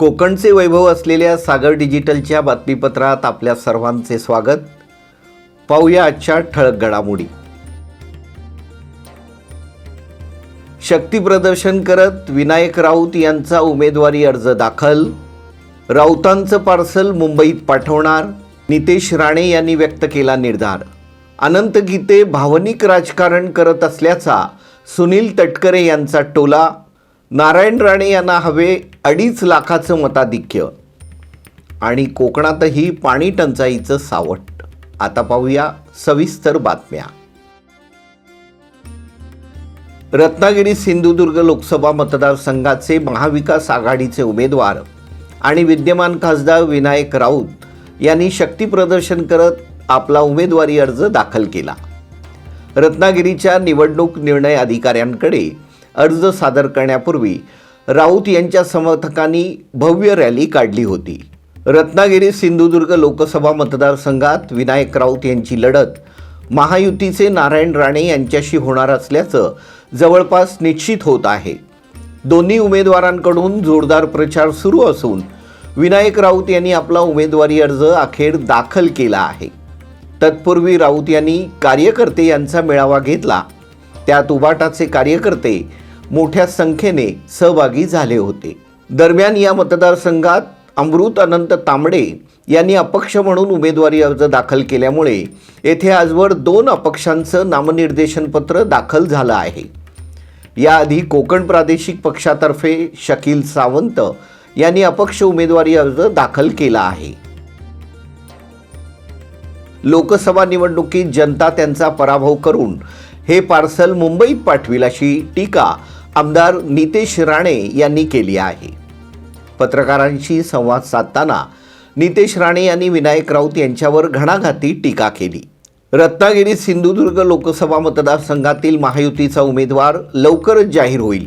कोकणचे वैभव असलेल्या सागर डिजिटलच्या बातमीपत्रात आपल्या सर्वांचे स्वागत. पाहूया आजच्या ठळक घडामोडी. शक्ती प्रदर्शन करत विनायक राऊत यांचा उमेदवारी अर्ज दाखल. राऊतांचं पार्सल मुंबईत पाठवणार, नितेश राणे यांनी व्यक्त केला निर्धार. अनंत गीते भावनिक राजकारण करत असल्याचा सुनील तटकरे यांचा टोला. नारायण राणे यांना हवे 2.5 लाखाचं मताधिक्य. आणि कोकणातही पाणी टंचाईचं सावट. आता पाहूया सविस्तर बातम्या. रत्नागिरी सिंधुदुर्ग लोकसभा मतदारसंघाचे महाविकास आघाडीचे उमेदवार आणि विद्यमान खासदार विनायक राऊत यांनी शक्ती प्रदर्शन करत आपला उमेदवारी अर्ज दाखल केला. रत्नागिरीच्या निवडणूक निर्णय अधिकाऱ्यांकडे अर्ज सादर करण्यापूर्वी राऊत यांच्या समर्थकांनी भव्य रॅली काढली होती. रत्नागिरी सिंधुदुर्ग लोकसभा मतदारसंघात विनायक राऊत यांची लढत महायुतीचे नारायण राणे यांच्याशी होणार असल्याचं जवळपास निश्चित होत आहे. दोन्ही उमेदवारांकडून जोरदार प्रचार सुरू असून विनायक राऊत यांनी आपला उमेदवारी अर्ज अखेर दाखल केला आहे. तत्पूर्वी राऊत यांनी कार्यकर्ते यांचा मेळावा घेतला. त्यात उबाटाचे कार्यकर्ते मोठ्या संख्येने सहभागी झाले होते. दरम्यान या मतदारसंघात अमृत अनंत तांबडे यांनी अपक्ष म्हणून उमेदवारी अर्ज दाखल केल्यामुळे येथे आजवर 2 अपक्षांचं नामनिर्देशन पत्र दाखल झालं आहे. याआधी कोकण प्रादेशिक पक्षातर्फे शकील सावंत यांनी अपक्ष उमेदवारी अर्ज दाखल केला आहे. लोकसभा निवडणुकीत जनता त्यांचा पराभव करून हे पार्सल मुंबईत पाठविल अशी टीका आमदार नितेश राणे यांनी केली आहे. पत्रकारांशी संवाद साधताना नितेश राणे यांनी विनायक राऊत यांच्यावर घणाघाती टीका केली. रत्नागिरी सिंधुदुर्ग लोकसभा मतदारसंघातील महायुतीचा उमेदवार लवकरच जाहीर होईल.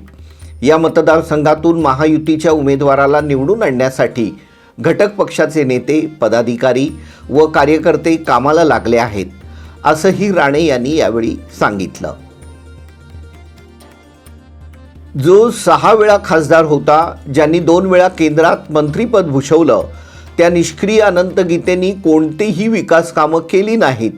या मतदारसंघातून महायुतीच्या उमेदवाराला निवडून आणण्यासाठी घटक पक्षाचे नेते, पदाधिकारी व कार्यकर्ते कामाला लागले आहेत, असंही राणे यांनी यावेळी सांगितलं. जो 6 वेळा खासदार होता, ज्यांनी 2 वेळा केंद्रात मंत्रिपद भूषवलं, त्या निष्क्रिय अनंत गीतेंनी कोणतीही विकास कामं केली नाहीत.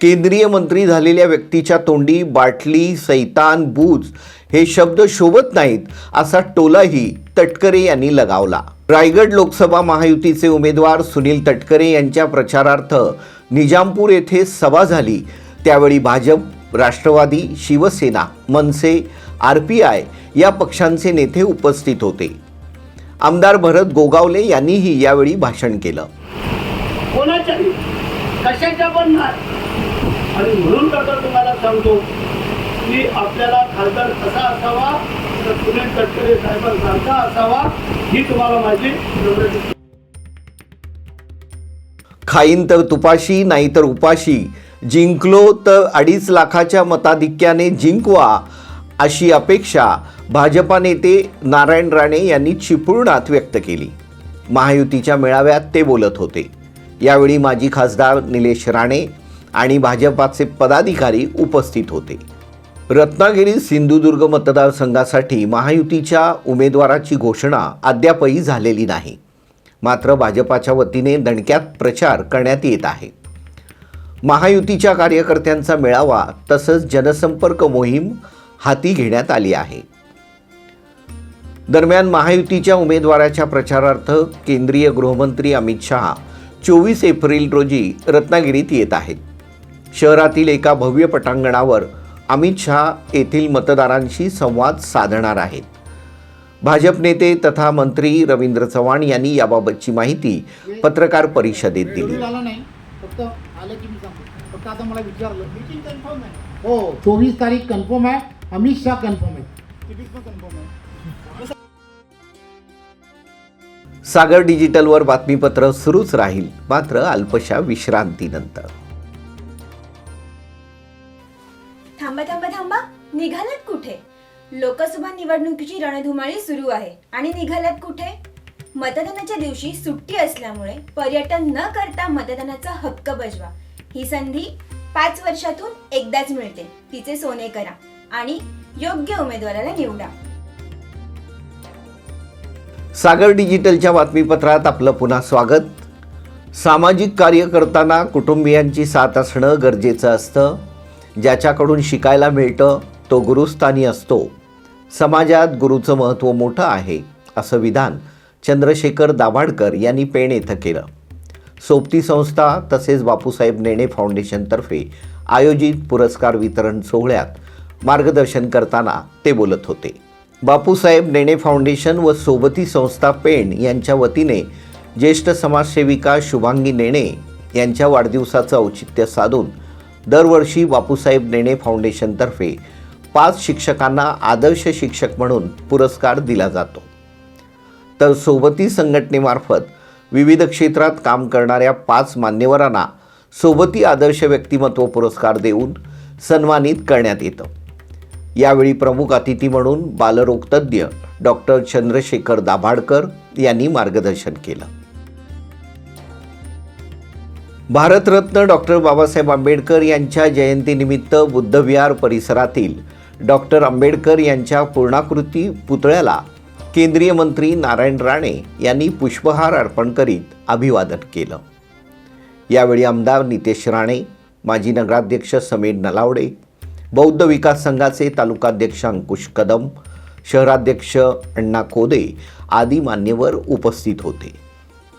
केंद्रीय मंत्री झालेल्या व्यक्तीच्या तोंडी बाटली, सैतान, बूज हे शब्द शोभत नाहीत, असा टोलाही तटकरे यांनी लगावला. रायगड लोकसभा महायुतीचे उमेदवार सुनील तटकरे यांच्या प्रचारार्थ निजामपूर येथे सभा झाली. त्यावेळी भाजप, राष्ट्रवादी, शिवसेना, मनसे, RPI या पक्षांचे नेते उपस्थित होते. आमदार भरत गोगावले यांनीही यावेळी भाषण केलं. कोणाच्या कशाच्या पण नाही. आणि म्हणून तुम्हाला सांगतो की आपल्याला खासदार कसा असावा, तर सुनील तटकरे साहेबांसारखा असावा, ही तुम्हाला माझी. खाईन तर तुपाशी, नाही तर उपाशी, जिंकलो तर 2.5 लाखाच्या मताधिक्याने जिंकवा, अशी अपेक्षा भाजपा नेते नारायण राणे यांनी चिपळूणात व्यक्त केली. महायुतीच्या मेळाव्यात ते बोलत होते. यावेळी माजी खासदार निलेश राणे आणि भाजपाचे पदाधिकारी उपस्थित होते. रत्नागिरी सिंधुदुर्ग मतदारसंघासाठी महायुतीच्या उमेदवाराची घोषणा अद्यापही झालेली नाही. मात्र भाजपाच्या वतीने दणक्यात प्रचार करण्यात येत आहे. महायुतीच्या कार्यकर्त्यांचा मेळावा तसंच जनसंपर्क मोहीम हाती घेण्यात आली आहे. दरम्यान महायुतीच्या उमेदवाराच्या प्रचारार्थ केंद्रीय गृहमंत्री अमित शहा 24 एप्रिल रोजी रत्नागिरीत येत आहेत. शहरातील एका भव्य पटांगणावर अमित शहा येथील मतदारांशी संवाद साधणार आहेत. भाजप नेते तथा मंत्री रवींद्र चव्हाण यांनी याबाबतची माहिती पत्रकार परिषदेत दिली. आता मला विचारलं मीटिंग कन्फर्म आहे. हो, 24 तारीख कन्फर्म आहे. अमित शहा कन्फर्म आहे. किती पण कन्फर्म आहे. सागर डिजिटलवर बातमीपत्र सुरूच राहील, मात्र अल्पशा विश्रांतीनंतर. थांबा थांबा थांबा, निघालात कुठे? लोकसभा निवडणुकीची रणधुमाळी सुरू आहे आणि निघालात कुठे? मतदानाच्या दिवशी सुट्टी असल्यामुळे पर्यटन न करता मतदानाचा हक्क बजवा. ही संधी 5 वर्षातून एकदाच मिळते. तिचे सोने करा आणि योग्य उमेदवाराला निवडा. सागर डिजिटलच्या बातमीपत्रात आपलं पुन्हा स्वागत. सामाजिक कार्य करताना कुटुंबियांची साथ असणं गरजेचं असतं. ज्याच्याकडून शिकायला मिळतं तो गुरुस्थानी असतो. समाजात गुरुचं महत्त्व मोठं आहे असं विधान चंद्रशेखर दाभाडकर यांनी पेण येथे केलं. सोबती संस्था तसेच बापूसाहेब नेणे फाउंडेशनतर्फे आयोजित पुरस्कार वितरण सोहळ्यात मार्गदर्शन करताना ते बोलत होते. बापूसाहेब नेणे फाउंडेशन व सोबती संस्था पेण यांच्या वतीने ज्येष्ठ समाजसेविका शुभांगी नेणे यांच्या वाढदिवसाचं औचित्य साधून दरवर्षी बापूसाहेब नेणे फाउंडेशनतर्फे 5 शिक्षकांना आदर्श शिक्षक म्हणून पुरस्कार दिला जातो. तर सोबती संघटनेमार्फत विविध क्षेत्रात काम करणाऱ्या 5 मान्यवरांना सोबती आदर्श व्यक्तिमत्व पुरस्कार देऊन सन्मानित करण्यात येतं. यावेळी प्रमुख अतिथी म्हणून बालरोगतज्ञ डॉक्टर चंद्रशेखर दाभाडकर यांनी मार्गदर्शन केलं. भारतरत्न डॉक्टर बाबासाहेब आंबेडकर यांच्या जयंतीनिमित्त बुद्धविहार परिसरातील डॉक्टर आंबेडकर यांच्या पूर्णाकृती पुतळ्याला केंद्रीय मंत्री नारायण राणे यांनी पुष्पहार अर्पण करीत अभिवादन केलं. यावेळी आमदार नितेश राणे, माजी नगराध्यक्ष समीर नलावडे, बौद्ध विकास संघाचे तालुकाध्यक्ष अंकुश कदम, शहराध्यक्ष अण्णा कोदे आदी मान्यवर उपस्थित होते.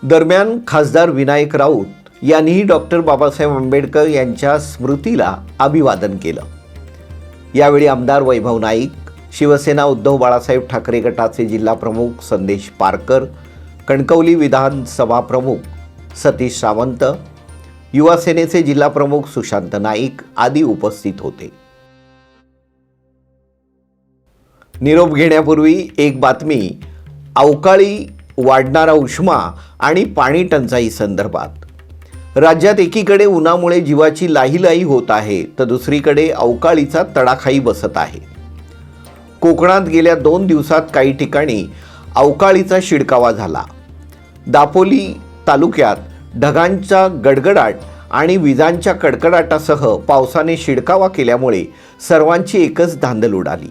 दरम्यान खासदार विनायक राऊत यांनीही डॉक्टर बाबासाहेब आंबेडकर यांच्या स्मृतीला अभिवादन केलं. यावेळी आमदार वैभव नाईक, शिवसेना उद्धव बाळासाहेब ठाकरे गटाचे जिल्हा प्रमुख संदेश पारकर, कणकवली विधानसभा प्रमुख सतीश सावंत, युवा सेनेचे जिल्हा प्रमुख सुशांत नाईक आदी उपस्थित होते. निरोप घेण्यापूर्वी एक बातमी अवकाळी वाढणारा उष्मा आणि पाणी टंचाई संदर्भात. राज्यात एकीकडे उन्हामुळे जीवाची लाहीलाही होत आहे तर दुसरीकडे अवकाळीचा तडाखाही बसत आहे. कोकणात गेल्या 2 दिवसात काही ठिकाणी अवकाळीचा शिडकावा झाला. दापोली तालुक्यात ढगांचा गडगडाट आणि विजांच्या कडकडाटासह पावसाने शिडकावा केल्यामुळे सर्वांची एकच धांदल उडाली.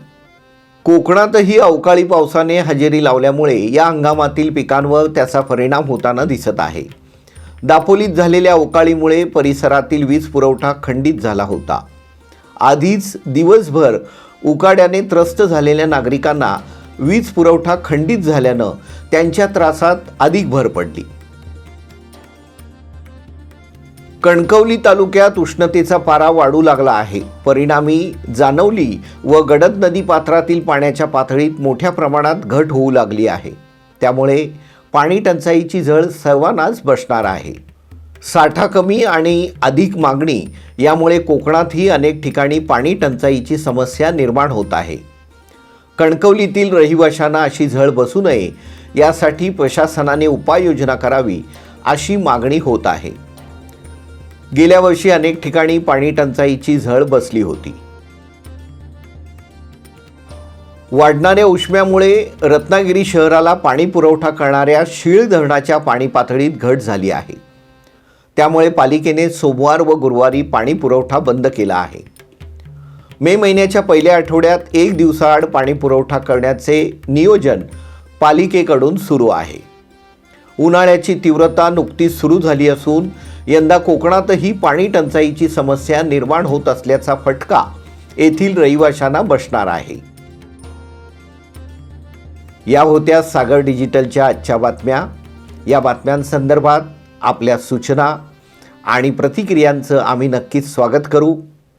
कोकणातही अवकाळी पावसाने हजेरी लावल्यामुळे या हंगामातील पिकांवर त्याचा परिणाम होताना दिसत आहे. दापोलीत झालेल्या अवकाळीमुळे परिसरातील वीज पुरवठा खंडित झाला होता. आधीच दिवसभर उकाड्याने त्रस्त झालेल्या नागरिकांना वीज पुरवठा खंडित झाल्यानं त्यांच्या त्रासात अधिक भर पडली. कणकवली तालुक्यात उष्णतेचा पारा वाढू लागला आहे. परिणामी जानवली व गडद नदी पात्रातील पाण्याच्या पातळीत मोठ्या प्रमाणात घट होऊ लागली आहे. त्यामुळे पाणी टंचाईची झळ सर्वांनाच बसणार आहे. साठा कमी आणि अधिक मागणी यामुळे कोकणातही अनेक ठिकाणी पाणी टंचाईची समस्या निर्माण होत आहे. कणकवलीतील रहिवाशांना अशी झळ बसू नये यासाठी प्रशासनाने उपाययोजना करावी अशी मागणी होत आहे. गेल्या वर्षी अनेक ठिकाणी पाणी टंचाईची झळ बसली होती. वाढणाऱ्या उष्म्यामुळे रत्नागिरी शहराला पाणी पुरवठा करणाऱ्या शीळ धरणाच्या पाणी पातळीत घट झाली आहे. त्यामुळे पालिकेने सोमवार व गुरुवारी पाणी पुरवठा बंद केला आहे. मे महिन्याच्या पहिल्या आठवड्यात 1 दिवसाआड पाणी पुरवठा करण्याचे नियोजन पालिकेकडून सुरू आहे. उन्हाळ्याची तीव्रता नुकतीच सुरू झाली असून यंदा कोकणातही पाणी टंचाईची समस्या निर्माण होत असल्याचा फटका येथील रहिवाशांना बसणार आहे. या होत्या सागर डिजिटलच्या आजच्या बातम्या. या बातम्यांसंदर्भात आपल्या सूचना आणि प्रतिक्रियांचं आम्ही नक्कीच स्वागत करू.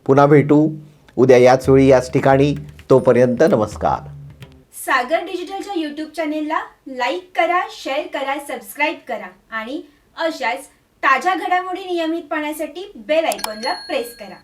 पुन्हा भेटू उद्या याच वेळी याच ठिकाणी. तोपर्यंत नमस्कार. सागर डिजिटलच्या यूट्यूब चॅनेलला लाईक करा, शेअर करा, सबस्क्राईब करा आणि अशाच ताज्या घडामोडी नियमित पाहण्यासाठी बेल आयकॉनला प्रेस करा.